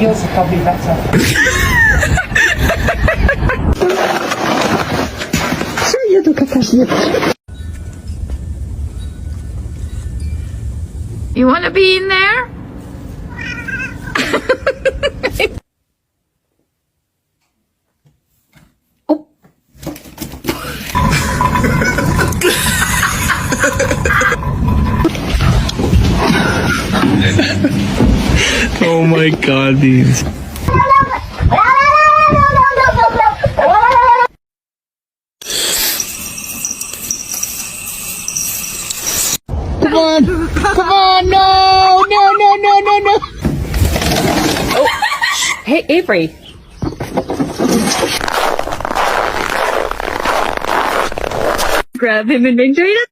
heels are probably better. You want to be in there? Oh. Oh my god, these. Come on! Come on! No! No! No! No! No! No! Oh. Hey, Avery. Grab him and enjoy it.